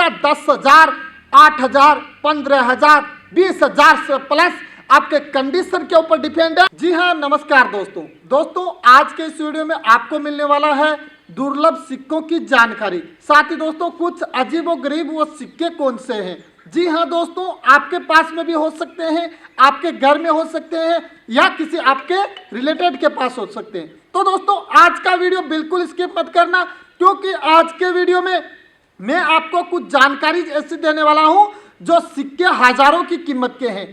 सिक्का 10,000, 8,000, 15,000, 20,000 से प्लस आपके कंडीशन के ऊपर डिपेंड है। जी हाँ, नमस्कार दोस्तों आज के इस वीडियो में आपको मिलने वाला है दुर्लभ सिक्कों की जानकारी। साथ ही दोस्तों कुछ अजीबोगरीब वो सिक्के कौन से हैं। जी हाँ दोस्तों, आपके पास में भी हो सकते हैं, आपके घर में हो सकते हैं या किसी आपके रिलेटेड के पास हो सकते हैं। तो दोस्तों आज का वीडियो बिल्कुल स्किप मत करना, क्योंकि आज के वीडियो में मैं आपको कुछ जानकारी ऐसी देने वाला हूं जो सिक्के हजारों की कीमत के हैं,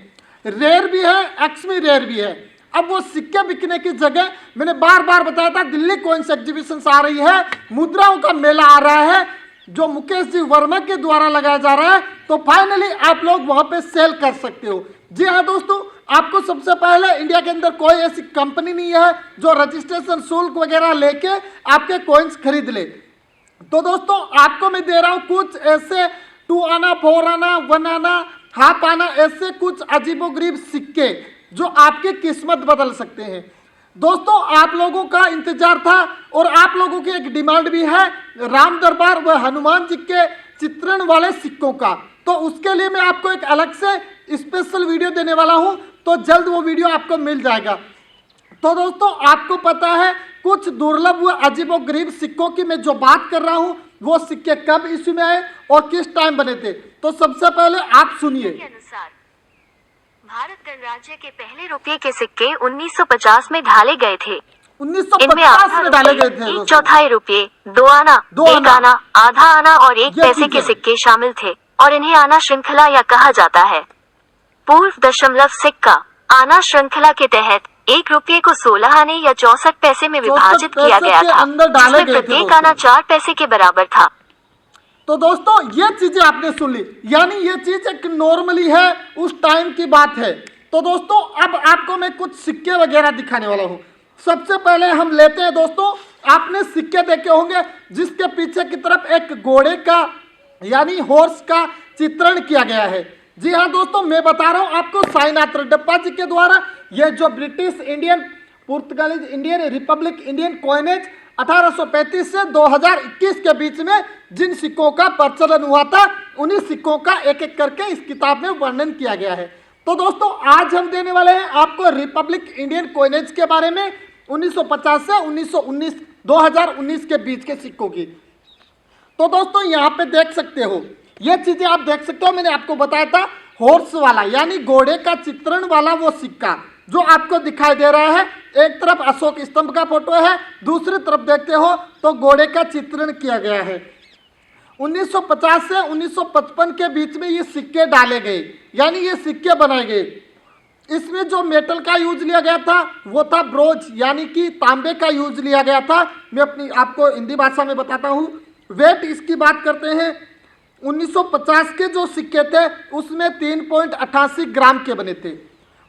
रेयर भी है, एक्समी रेयर भी है। अब वो सिक्के बिकने की जगह मैंने बार बार बताया था, दिल्ली कॉइन्स एग्जीबिशन आ रही है, मुद्राओं का मेला आ रहा है जो मुकेश जी वर्मा के द्वारा लगाया जा रहा है, तो फाइनली आप लोग वहां पे सेल कर सकते हो। जी हाँ दोस्तों, आपको सबसे पहले इंडिया के अंदर कोई ऐसी कंपनी नहीं है जो रजिस्ट्रेशन शुल्क वगैरह लेके आपके कॉइन्स खरीद ले। तो दोस्तों आपको मैं दे रहा हूं कुछ ऐसे 2 आना, 4 आना, 1 आना, हाफ आना, ऐसे कुछ अजीबोगरीब सिक्के जो आपकी किस्मत बदल सकते हैं। दोस्तों आप लोगों का इंतजार था और आप लोगों की एक डिमांड भी है राम दरबार व हनुमान जी के चित्रण वाले सिक्कों का, तो उसके लिए मैं आपको एक अलग से स्पेशल वीडियो देने वाला हूं, तो जल्द वो वीडियो आपको मिल जाएगा। तो दोस्तों आपको पता है कुछ दुर्लभ व अजीबोगरीब सिक्कों की मैं जो बात कर रहा हूं वो सिक्के कब इश्यू में आए और किस टाइम बने थे। तो सबसे पहले आप सुनिए। भारत गणराज्य के पहले रुपये के सिक्के 1950 में ढाले गए थे। 1950 में डाले गए थे। 1/4 रुपये, 2 आना, 1 आना, आधा आना और 1 पैसे के सिक्के शामिल थे और इन्हें आना श्रृंखला या कहा जाता है। पूर्व दशमलव सिक्का आना श्रृंखला के तहत 1 रुपये को 16 आने या 64 पैसे में विभाजित किया गया था, जिसमें प्रत्येक आना 4 पैसे के बराबर था। तो दोस्तों ये चीजें आपने सुन ली, यानी ये चीज एक नॉर्मली है, उस टाइम की बात है। तो दोस्तों अब आपको मैं कुछ सिक्के वगैरह दिखाने वाला हूँ। सबसे पहले हम लेते हैं दोस्तों, आपने सिक्के देखे होंगे जिसके पीछे की तरफ एक घोड़े का यानी हॉर्स का चित्रण किया गया है। जी हाँ दोस्तों, मैं बता रहा हूँ आपको साईनाथ रेड्डप्पा जी के द्वारा यह जो British Indian Portuguese Indian republic Indian coinage 1835 से 2021 के बीच में जिन सिक्कों का प्रचलन हुआ था, उन्हीं सिक्कों का एक एक करके इस किताब में वर्णन किया गया है। तो दोस्तों आज हम देने वाले हैं आपको रिपब्लिक इंडियन कॉइनेज के बारे में 1950 से 2019 के बीच के सिक्कों की। तो दोस्तों यहाँ पे देख सकते हो, ये चीजें आप देख सकते हो, मैंने आपको बताया था हॉर्स वाला यानी घोड़े का चित्रण वाला वो सिक्का जो आपको दिखाई दे रहा है। एक तरफ अशोक स्तंभ का फोटो है, दूसरी तरफ देखते हो तो घोड़े का चित्रण किया गया है। 1950 से 1955 के बीच में ये सिक्के डाले गए, यानी ये सिक्के बनाए गए। इसमें जो मेटल का यूज लिया गया था वो था ब्रोंज, यानी कि तांबे का यूज लिया गया था। मैं अपनी आपको हिंदी भाषा में बताता हूँ। वेट इसकी बात करते हैं, 1950 के जो सिक्के थे उसमें 3.88 ग्राम के बने थे।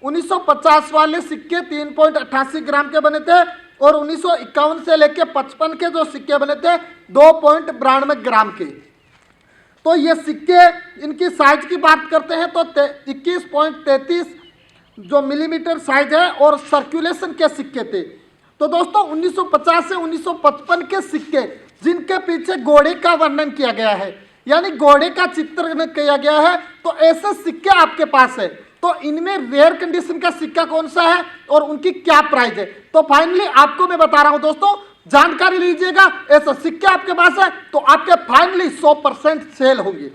1950 वाले सिक्के 3.88 ग्राम के बने थे और 1951 से लेकर 55 के जो सिक्के बने थे 2.92 ग्राम के। तो ये सिक्के इनकी साइज की बात करते हैं तो 21.33 जो मिलीमीटर साइज है और सर्कुलेशन के सिक्के थे। तो दोस्तों 1950 से 1955 के सिक्के जिनके पीछे घोड़े का वर्णन किया गया है, यानी घोड़े का चित्रण किया गया है, तो ऐसे सिक्के आपके पास है। तो इनमें रेयर कंडीशन का सिक्का कौन सा है और उनकी क्या प्राइस है, तो फाइनली आपको मैं बता रहा हूं दोस्तों, जानकारी लीजिएगा। ऐसा सिक्के आपके पास है तो आपके फाइनली 100% सेल होंगे।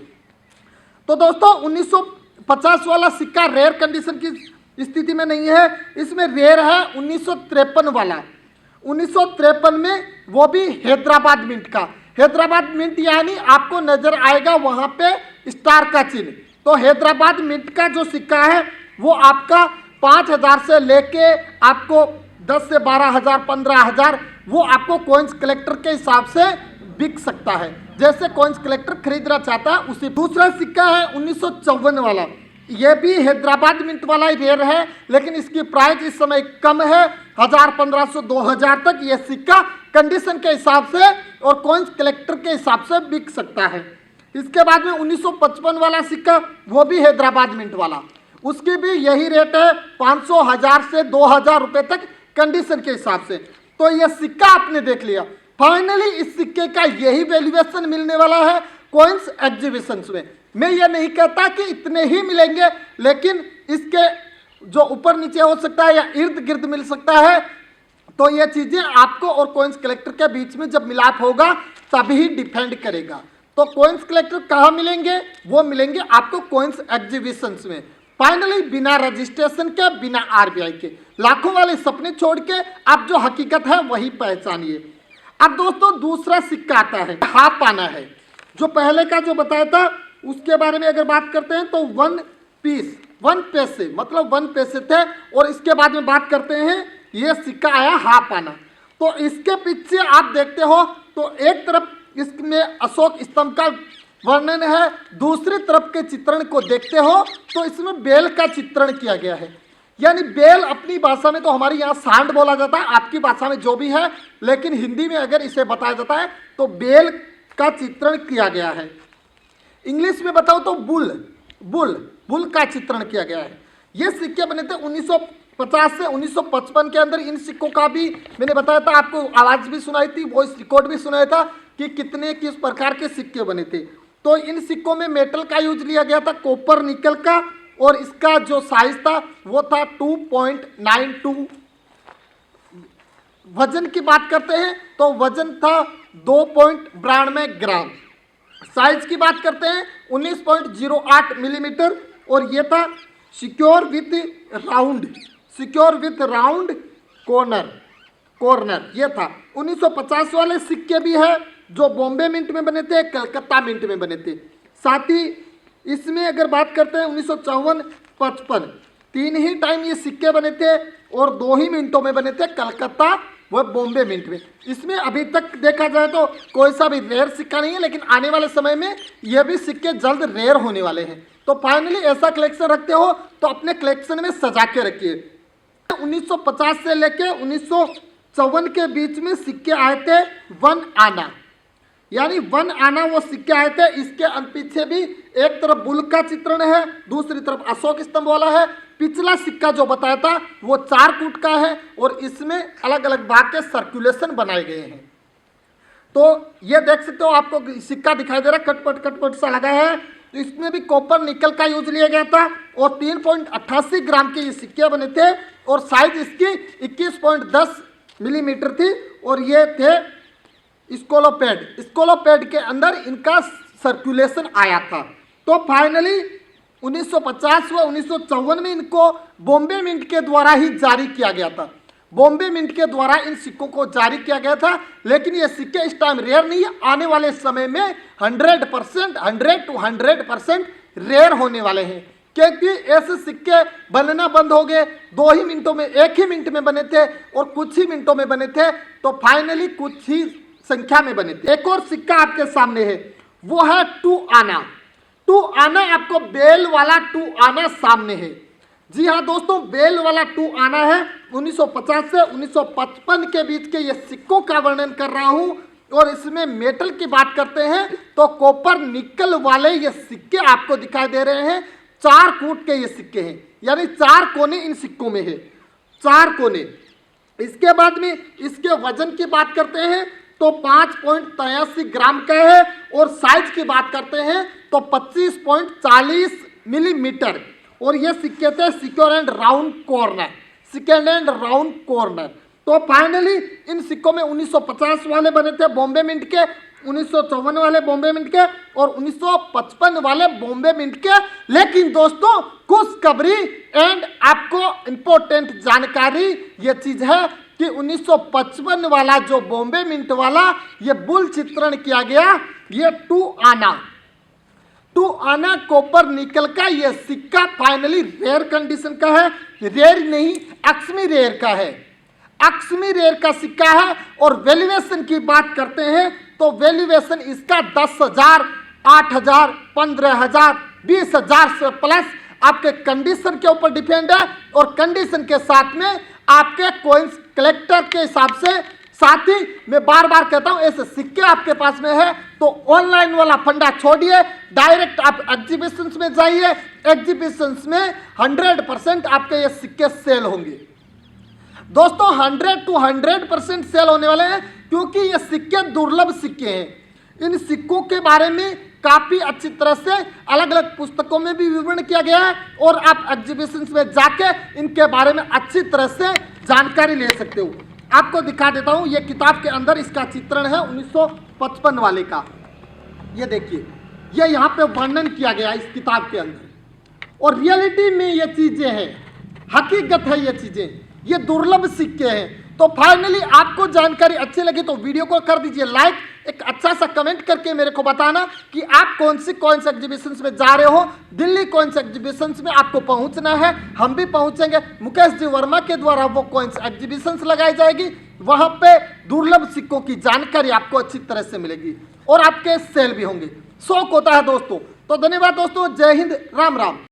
तो दोस्तों 1950 वाला सिक्का रेयर कंडीशन की स्थिति में नहीं है, इसमें रेयर है 1953 वाला। 1953 में वो भी हैदराबाद मिंट का। हैदराबाद मिंट यानी आपको नजर आएगा वहां पे स्टार का चिन्ह। तो हैदराबाद मिंट का जो सिक्का है वो आपका 5,000 से लेके आपको 10 से 12,000, 15,000 वो आपको कॉइन्स कलेक्टर के हिसाब से बिक सकता है, जैसे कॉइन्स कलेक्टर खरीदना चाहता है उसी। दूसरा सिक्का है 1954 वाला, ये भी हैदराबाद मिंट वाला ही रेयर है, लेकिन इसकी प्राइस इस समय कम है, 1,000, 1,500, 2,000 तक ये सिक्का कंडीशन के हिसाब से और कॉइन्स कलेक्टर के हिसाब से बिक सकता है। इसके बाद में 1955 वाला सिक्का, वो भी हैदराबाद मिंट वाला, उसकी भी यही रेट है 500, 1,000 से 2,000 रुपए तक कंडीशन के हिसाब से। तो ये सिक्का आपने देख लिया। फाइनली इस सिक्के का यही वैल्यूएशन मिलने वाला है कॉइन्स एग्जीबिशंस में। मैं ये नहीं कहता कि इतने ही मिलेंगे, लेकिन इसके जो ऊपर नीचे हो सकता है या इर्द गिर्द मिल सकता है। तो ये चीजें आपको और कॉइन्स कलेक्टर के बीच में जब मिलाप होगा तभी डिपेंड करेगा। तो कॉइन्स कलेक्टर कहाँ मिलेंगे? वो मिलेंगे आपको कॉइन्स एग्जीबिशंस में। फाइनली बिना रजिस्ट्रेशन के, बिना आरबीआई के, लाखों वाले सपने छोड़ के आप जो हकीकत है वही पहचानिए। अब दोस्तों दूसरा सिक्का आता है, हाफ आना है। जो पहले का जो बताया था उसके बारे में अगर बात करते हैं तो 1 पीस, 1 पैसे, मतलब 1 पैसे थे। और इसके बाद में बात करते हैं ये सिक्का आया हाफ आना। तो इसके पीछे आप देखते हो तो एक तरफ इसमें अशोक स्तंभ का वर्णन है, दूसरी तरफ के चित्रण को देखते हो तो इसमें बेल का चित्रण किया गया है। यानी बेल अपनी भाषा में तो हमारी यहाँ सांड बोला जाता है, आपकी भाषा में जो भी है, लेकिन हिंदी में अगर इसे बताया जाता है तो बेल का चित्रण किया गया है। इंग्लिश में बताओ तो बुल का चित्रण किया गया है। ये सिक्के बने थे 1950 से 1955 के अंदर। इन सिक्कों का भी मैंने बताया था, आपको आवाज़ भी सुनाई थी, वॉइस रिकॉर्ड भी सुनाया था कि कितने किस प्रकार के सिक्के बने थे। तो इन सिक्कों में मेटल का यूज लिया गया था, कॉपर निकल का, और इसका जो साइज था वो था 2.92। वजन की बात करते हैं तो वजन था 2.92 ग्राम। साइज की बात करते हैं 19.08 मिलीमीटर, और ये था सिक्योर विथ राउंड कॉर्नर ये था। 1950 वाले सिक्के भी है जो बॉम्बे मिंट में बने थे, कलकत्ता मिंट में बने थे। साथ ही इसमें अगर बात करते हैं 1954-55 3 ही टाइम ये सिक्के बने थे और 2 ही मिनटों में बने थे, कलकत्ता व बॉम्बे मिंट में। इसमें अभी तक देखा जाए तो कोई सा भी रेयर सिक्का नहीं है, लेकिन आने वाले समय में ये भी सिक्के जल्द रेयर होने वाले हैं। तो फाइनली ऐसा कलेक्शन रखते हो तो अपने कलेक्शन में सजा के रखिए। 1950 से लेके 1954 के बीच में सिक्के आए थे 1 आना, यानी 1 आना वो सिक्के आए थे। इसके पीछे भी एक तरफ बुल का चित्रण है, दूसरी तरफ अशोक स्तंभ वाला है। पिछला सिक्का जो बताया था वो 4 फुट का है और इसमें अलग अलग भाग के सर्कुलेशन बनाए गए हैं। तो ये देख सकते हो, आपको सिक्का दिखाई दे रहा है, कटपट सा लगा है। तो इसमें भी कॉपर निकल का यूज लिया गया था और 3.88 ग्राम के ये सिक्के बने थे और साइज इसकी 21.10 मिलीमीटर थी। और ये थे स्कोलोपेड के अंदर इनका सर्कुलेशन आया था। तो फाइनली 1950 व 1954 में इनको बॉम्बे मिंट के द्वारा ही जारी किया गया था। बॉम्बे मिंट के द्वारा इन सिक्कों को जारी किया गया था, लेकिन ये सिक्के इस टाइम रेयर नहीं है। आने वाले समय में 100 to 100% रेयर होने वाले हैं, क्योंकि ऐसे सिक्के बनना बंद हो गए। 2 ही मिनटों में, 1 ही मिनट में बने थे और कुछ ही मिनटों में बने थे, तो फाइनली कुछ ही संख्या में बने थे। एक और सिक्का आपके सामने है, वो है 2 आना। 2 आना, आपको बेल वाला 2 आना सामने है। जी हाँ दोस्तों, बेल वाला 2 आना है। 1950 से 1955 के बीच के ये सिक्कों का वर्णन कर रहा हूँ। और इसमें मेटल की बात करते हैं तो कॉपर निकल वाले ये सिक्के आपको दिखाई दे रहे हैं। 4 फुट के ये सिक्के हैं, यानी 4 कोने इन सिक्कों में है, 4 कोने। इसके बाद में इसके वजन की बात करते हैं तो 5.83 ग्राम का है और साइज की बात करते हैं तो 25.40 मिलीमीटर। और ये सिक्के थे सिक्योर एंड राउंड कॉर्नर। तो फाइनली इन सिक्कों में 1950 वाले बने थे बॉम्बे मिंट के, 1954 वाले बॉम्बे मिंट के और 1955 वाले बॉम्बे मिंट के। लेकिन दोस्तों खुशखबरी एंड आपको इंपॉर्टेंट जानकारी ये चीज है कि 1955 वाला जो बॉम्बे मिंट वाला ये बुल चित्रण किया गया, ये 2 आना कॉपर निकल का ये सिक्का फाइनली रेयर कंडीशन का है। रेयर नहीं, अक्समी रेयर का है, अक्समी रेयर का सिक्का है। और वैल्यूएशन की बात करते हैं तो वैल्यूएशन इसका 10,000, 8,000, 15,000, 20,000 से प्लस आपके कंडीशन के ऊपर डिपेंड है। और कंडीशन के साथ में आपके कॉइन्स कलेक्टर के हिसाब से। साथ ही मैं बार बार कहता हूं, ऐसे सिक्के आपके पास में है तो ऑनलाइन वाला फंडा छोड़िए, डायरेक्ट आप एग्जीबिशंस में जाइए। एग्जीबिशंस में 100% आपके ये सिक्के सेल होंगे दोस्तों, 100 to 100% सेल होने वाले हैं, क्योंकि ये सिक्के दुर्लभ सिक्के हैं। इन सिक्कों के बारे में काफी अच्छी तरह से अलग अलग पुस्तकों में भी विवरण किया गया है और आप एग्जीबिशन में जाके इनके बारे में अच्छी तरह से जानकारी ले सकते हो। आपको दिखा देता हूं, ये किताब के अंदर इसका चित्रण है 1955 वाले का। ये देखिए, ये यहाँ पे वर्णन किया गया इस किताब के अंदर और रियलिटी में ये चीजें हैं, हकीकत है ये चीजें, ये दुर्लभ सिक्के हैं। तो फाइनली आपको जानकारी अच्छी लगी तो वीडियो को कर दीजिए लाइक, एक अच्छा सा कमेंट करके मेरे को बताना कि आप कौन से एग्जीबिशन में जा रहे हो, दिल्ली कौन से एग्जीबिशन में आपको पहुंचना है। हम भी पहुंचेंगे, मुकेश जी वर्मा के द्वारा वो कौन से एग्जीबिशन लगाई जाएगी, वहां पे दुर्लभ सिक्कों की जानकारी आपको अच्छी तरह से मिलेगी और आपके सेल भी होंगे। शौक होता है दोस्तों। तो धन्यवाद दोस्तों, जय हिंद, राम राम।